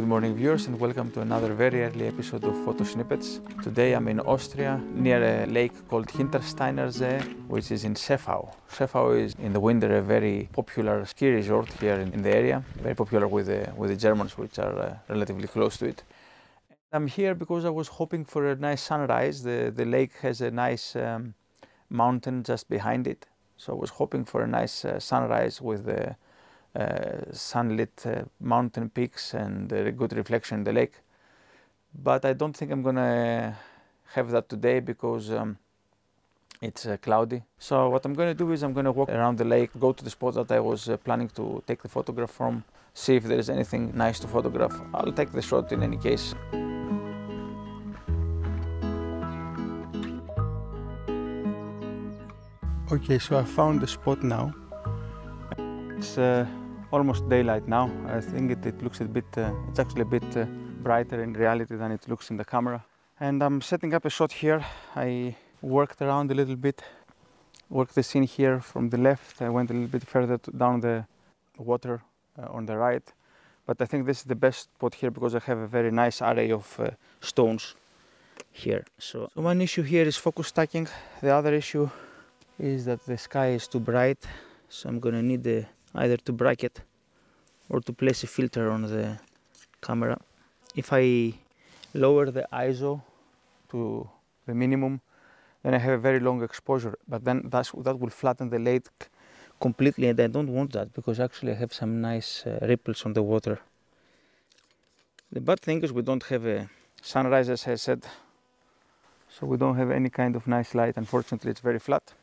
Good morning viewers, and welcome to another very early episode of Photo Snippets. Today I'm in Austria near a lake called Hintersteiner, which is in Seefau. Seefau is in the winter a very popular ski resort here in the area, very popular with the Germans, which are relatively close to it. I'm here because I was hoping for a nice sunrise. The lake has a nice mountain just behind it, so I was hoping for a nice sunrise with the sunlit mountain peaks and a good reflection in the lake. But I don't think I'm gonna have that today because it's cloudy. So what I'm gonna do is I'm gonna walk around the lake, go to the spot that I was planning to take the photograph from, see if there is anything nice to photograph. I'll take the shot in any case. Okay, so I found the spot now. It's almost daylight now. I think it looks a bit, it's actually a bit brighter in reality than it looks in the camera. And I'm setting up a shot here. I worked around a little bit, worked the scene here from the left. I went a little bit further down the water on the right. But I think this is the best spot here because I have a very nice array of stones here. So one issue here is focus stacking. The other issue is that the sky is too bright. So I'm gonna need either to bracket or to place a filter on the camera. If I lower the ISO to the minimum, then I have a very long exposure, but then that will flatten the lake completely, and I don't want that because actually I have some nice ripples on the water. The bad thing is we don't have a sunrise, as I said, so we don't have any kind of nice light. Unfortunately, it's very flat.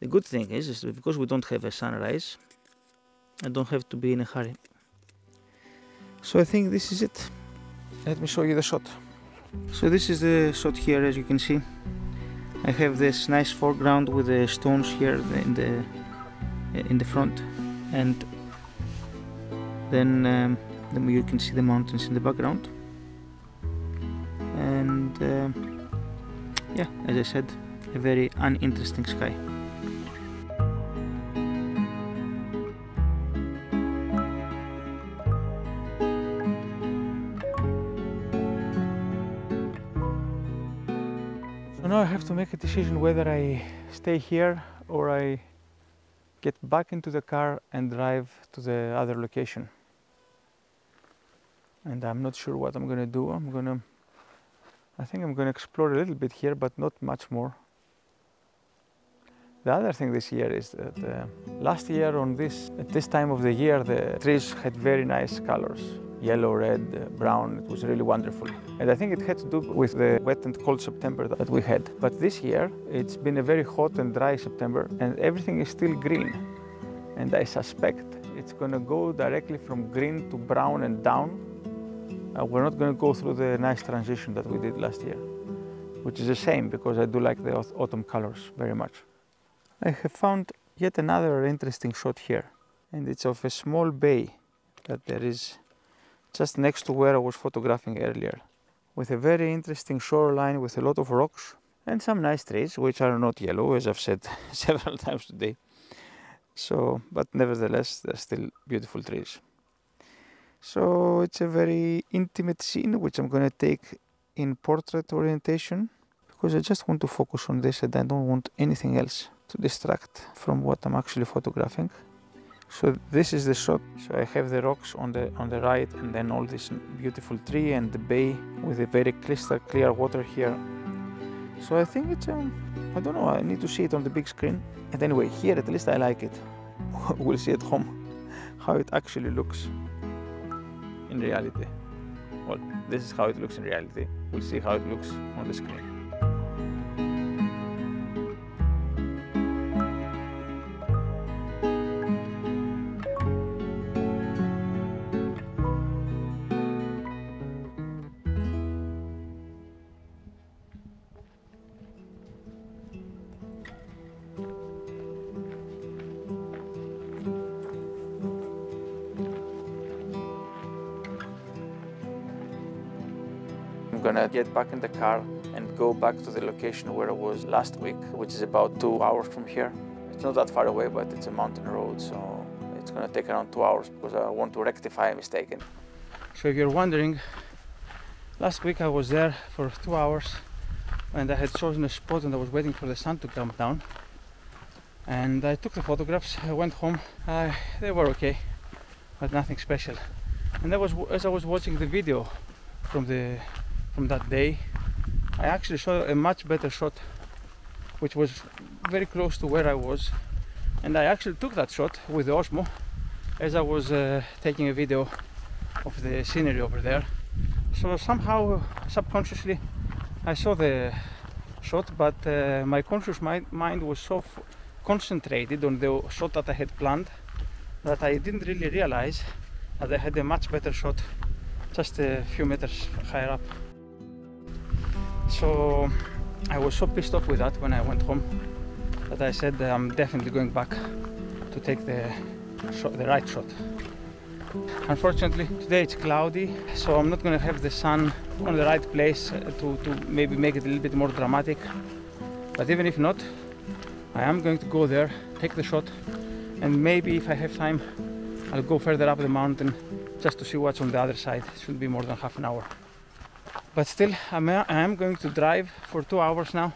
The good thing is that because we don't have a sunrise, I don't have to be in a hurry. So I think this is it. Let me show you the shot. So this is the shot here, as you can see. I have this nice foreground with the stones here in the front, and then you can see the mountains in the background. And yeah, as I said, a very uninteresting sky. So now I have to make a decision whether I stay here or I get back into the car and drive to the other location. And I'm not sure what I'm gonna do. I think I'm gonna explore a little bit here, but not much more. The other thing this year is that last year at this time of the year, the trees had very nice colors. Yellow, red, brown. It was really wonderful. And I think it had to do with the wet and cold September that we had. But this year, it's been a very hot and dry September, and everything is still green. And I suspect it's gonna go directly from green to brown and down. We're not gonna go through the nice transition that we did last year, which is a shame because I do like the autumn colors very much. I have found yet another interesting shot here, and it's of a small bay that there is just next to where I was photographing earlier, with a very interesting shoreline with a lot of rocks and some nice trees, which are not yellow, as I've said several times today. So, but nevertheless, they're still beautiful trees. So it's a very intimate scene, which I'm going to take in portrait orientation, because I just want to focus on this and I don't want anything else to distract from what I'm actually photographing. So this is the shot. So I have the rocks on the right, and then all this beautiful tree and the bay with a very crystal clear water here. So I think it's I don't know, I need to see it on the big screen. And anyway, here at least I like it. We'll see at home how it actually looks in reality. Well, this is how it looks in reality. We'll see how it looks on the screen. I'm gonna get back in the car and go back to the location where I was last week, which is about 2 hours from here. It's not that far away, but it's a mountain road, so it's gonna take around 2 hours because I want to rectify a mistake. So if you're wondering, last week I was there for 2 hours and I had chosen a spot and I was waiting for the sun to come down. And I took the photographs, I went home, they were okay, but nothing special. And as I was watching the video from that day, I actually saw a much better shot, which was very close to where I was. And I actually took that shot with the Osmo as I was taking a video of the scenery over there. So somehow, subconsciously, I saw the shot, but my conscious mind was so concentrated on the shot that I had planned that I didn't really realize that I had a much better shot just a few meters higher up. So I was so pissed off with that when I went home that I said I'm definitely going back to take the right shot. Unfortunately, today it's cloudy, so I'm not going to have the sun on the right place to maybe make it a little bit more dramatic. But even if not, I am going to go there, take the shot, and maybe if I have time, I'll go further up the mountain just to see what's on the other side. It shouldn't be more than half an hour. But still, I am going to drive for 2 hours now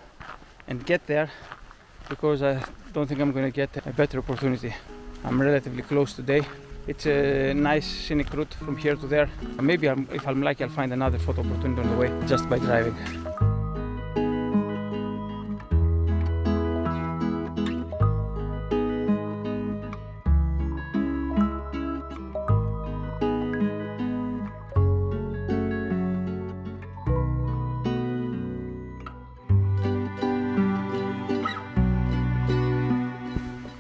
and get there, because I don't think I'm going to get a better opportunity. I'm relatively close today. It's a nice scenic route from here to there. Maybe if I'm lucky, I'll find another photo opportunity on the way just by driving.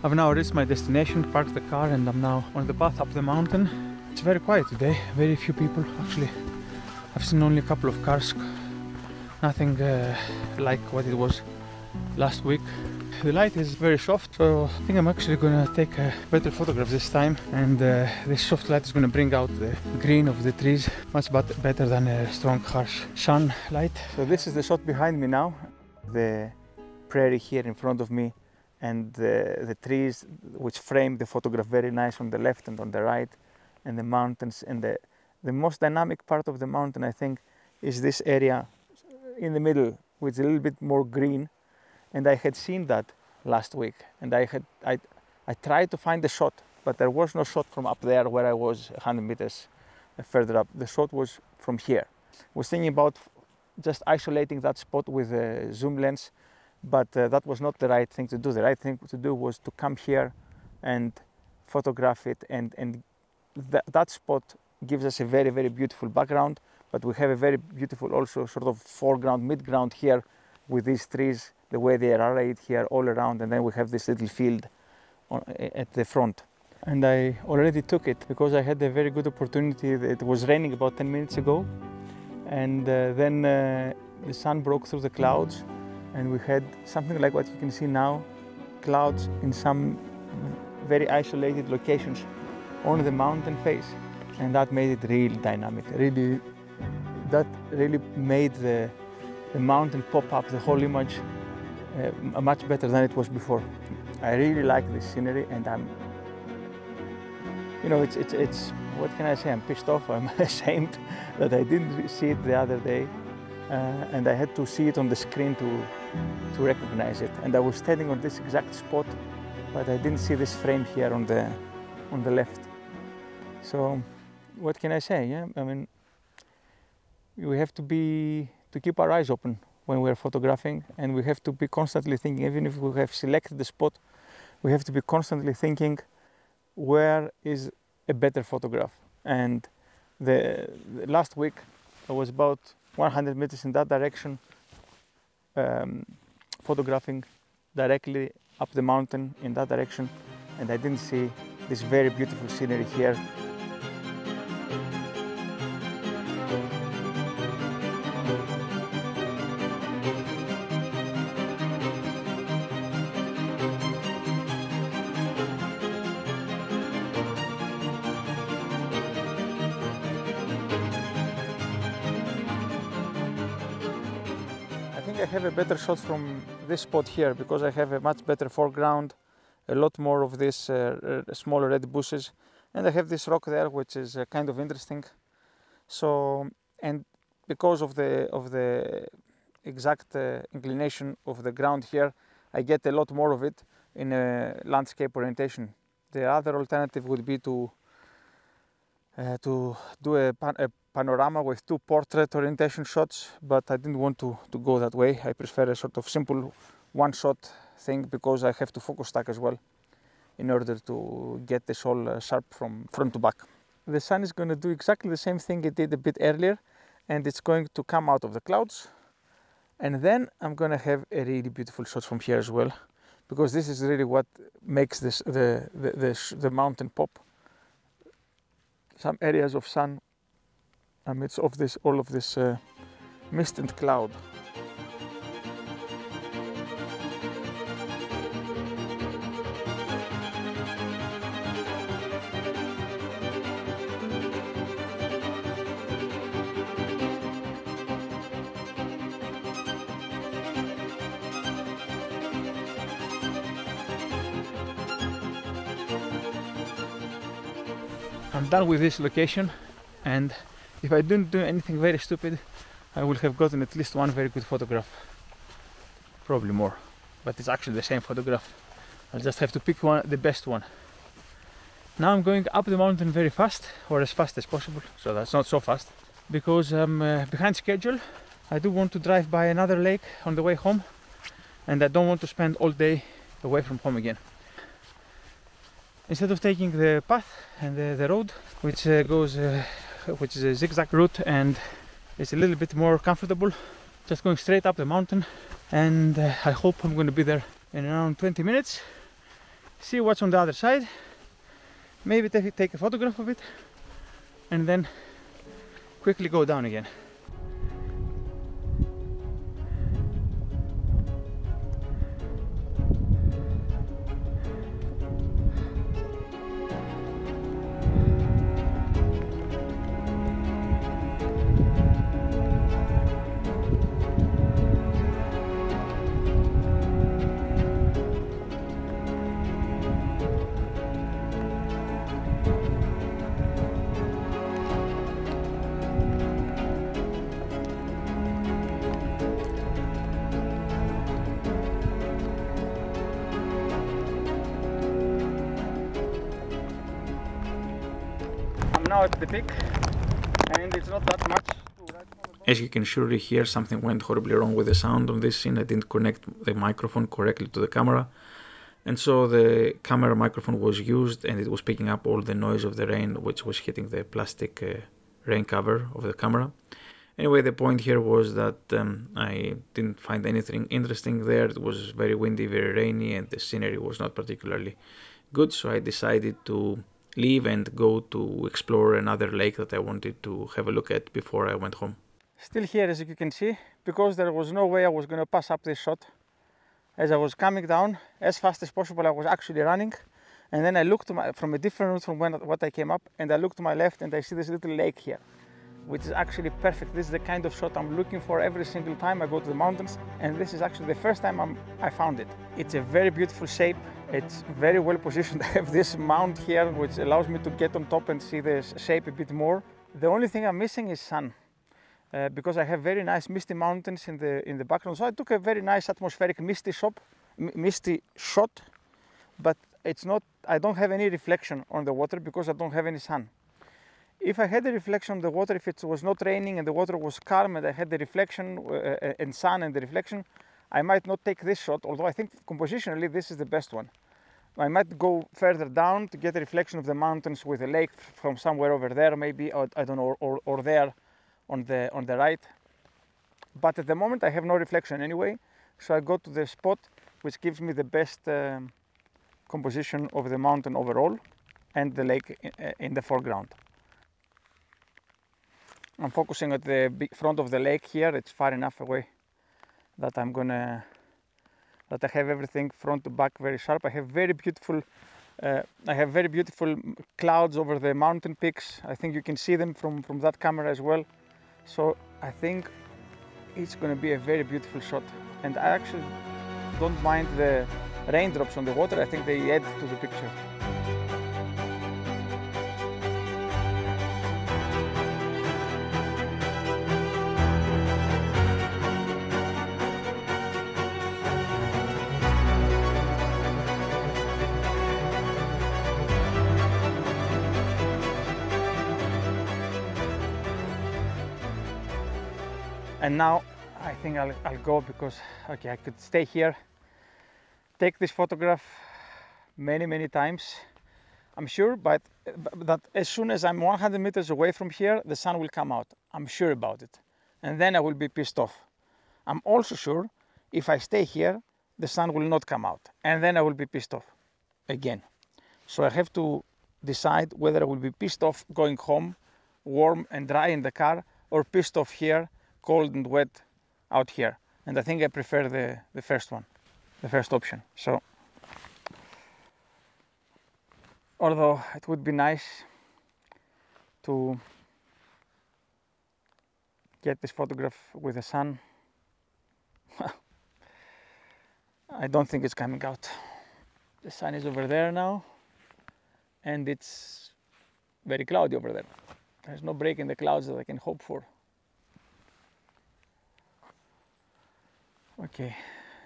I've now reached my destination, parked the car, and I'm now on the path up the mountain. It's very quiet today, very few people actually. I've seen only a couple of cars, nothing like what it was last week. The light is very soft, so I think I'm actually gonna take a better photograph this time, and this soft light is gonna bring out the green of the trees much better than a strong harsh sunlight. So this is the shot behind me now, the prairie here in front of me, and the trees which frame the photograph very nice on the left and on the right, and the mountains. And the most dynamic part of the mountain, I think, is this area in the middle, which is a little bit more green. And I had seen that last week, and I tried to find the shot, but there was no shot from up there where I was 100 meters further up. The shot was from here. I was thinking about just isolating that spot with a zoom lens, but that was not the right thing to do. The right thing to do was to come here and photograph it, and that spot gives us a very, very beautiful background, but we have a very beautiful also sort of foreground, midground here with these trees, the way they are arrayed here all around, and then we have this little field at the front. And I already took it because I had a very good opportunity. It was raining about 10 minutes ago, and then the sun broke through the clouds, and we had something like what you can see now, clouds in some very isolated locations on the mountain face, and that made it really dynamic. That really made the mountain pop up, the whole image, much better than it was before. I really like this scenery, and it's what can I say? I'm pissed off. I'm ashamed that I didn't see it the other day. And I had to see it on the screen to recognize it. And I was standing on this exact spot, but I didn't see this frame here on the left. So what can I say? Yeah, I mean, we have to keep our eyes open when we're photographing, and we have to be constantly thinking. Even if we have selected the spot, we have to be constantly thinking, where is a better photograph? And the last week I was about 100 meters in that direction, photographing directly up the mountain in that direction, and I didn't see this very beautiful scenery here. I have a better shot from this spot here because I have a much better foreground, a lot more of these smaller red bushes, and I have this rock there which is kind of interesting. So, and because of the exact inclination of the ground here, I get a lot more of it in a landscape orientation. The other alternative would be to do a panorama with 2 portrait orientation shots, but I didn't want to go that way. I prefer a sort of simple one-shot thing because I have to focus stack as well in order to get this all sharp from front to back. The sun is going to do exactly the same thing it did a bit earlier, and it's going to come out of the clouds, and then I'm going to have a really beautiful shot from here as well, because this is really what makes this the mountain pop. Some areas of sun amidst of this all of this mist and cloud. I'm done with this location, and if I didn't do anything very stupid, I would have gotten at least one very good photograph. Probably more, but it's actually the same photograph. I'll just have to pick one, the best one. Now I'm going up the mountain very fast, or as fast as possible, so that's not so fast, because I'm behind schedule. I do want to drive by another lake on the way home, and I don't want to spend all day away from home again. Instead of taking the path and the road, which is a zigzag route and it's a little bit more comfortable, just going straight up the mountain, and I hope I'm going to be there in around 20 minutes, see what's on the other side, maybe take a photograph of it, and then quickly go down again. Now at the peak, and it's not that much. As you can surely hear, something went horribly wrong with the sound on this scene. I didn't connect the microphone correctly to the camera, and so the camera microphone was used and it was picking up all the noise of the rain which was hitting the plastic rain cover of the camera. Anyway, the point here was that I didn't find anything interesting there. It was very windy, very rainy, and the scenery was not particularly good, so I decided to leave and go to explore another lake that I wanted to have a look at before I went home. Still here, as you can see, because there was no way I was going to pass up this shot. As I was coming down as fast as possible, I was actually running, and then I looked from a different route from what I came up, and I looked to my left and I see this little lake here, which is actually perfect. This is the kind of shot I'm looking for every single time I go to the mountains, and this is actually the first time I found it. It's a very beautiful shape. It's very well positioned. I have this mount here which allows me to get on top and see the shape a bit more. The only thing I'm missing is sun, because I have very nice misty mountains in the background. So I took a very nice atmospheric misty shot, but it's not. I don't have any reflection on the water because I don't have any sun. If I had a reflection on the water, if it was not raining and the water was calm and I had the reflection and sun and the reflection, I might not take this shot, although I think compositionally this is the best one. I might go further down to get a reflection of the mountains with a lake from somewhere over there, maybe, or I don't know, or there on the right. But at the moment I have no reflection anyway, so I go to the spot which gives me the best composition of the mountain overall and the lake in the foreground. I'm focusing at the big front of the lake here. It's far enough away that I have everything front to back very sharp. I have very beautiful clouds over the mountain peaks. I think you can see them from that camera as well. So I think it's going to be a very beautiful shot, and I actually don't mind the raindrops on the water. I think they add to the picture. And now I think I'll go because, okay, I could stay here, take this photograph many times, I'm sure, but that as soon as I'm 100 meters away from here, the sun will come out. I'm sure about it. And then I will be pissed off. I'm also sure if I stay here, the sun will not come out. And then I will be pissed off again. So I have to decide whether I will be pissed off going home, warm and dry in the car, or pissed off here, cold and wet out here. And I think I prefer the first one, the first option. So, although it would be nice to get this photograph with the sun, I don't think it's coming out. The sun is over there now, and it's very cloudy over there. There's no break in the clouds that I can hope for. Okay,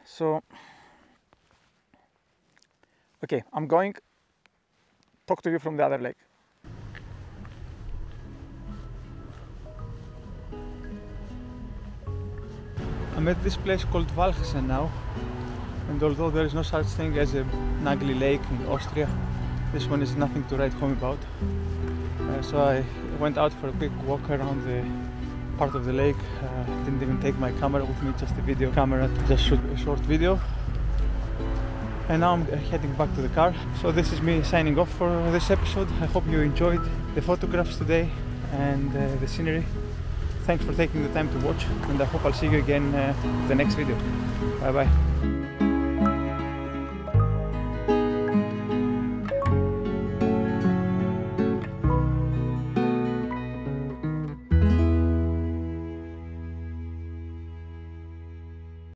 so, okay, I'm going to talk to you from the other lake. I'm at this place called Walchsen now, and although there is no such thing as an ugly lake in Austria, this one is nothing to write home about. So I went out for a quick walk around the part of the lake. Didn't even take my camera with me, just a video camera to just shoot a short video. And now I'm heading back to the car. So this is me signing off for this episode. I hope you enjoyed the photographs today and the scenery. Thanks for taking the time to watch, and I hope I'll see you again in the next video. Bye bye.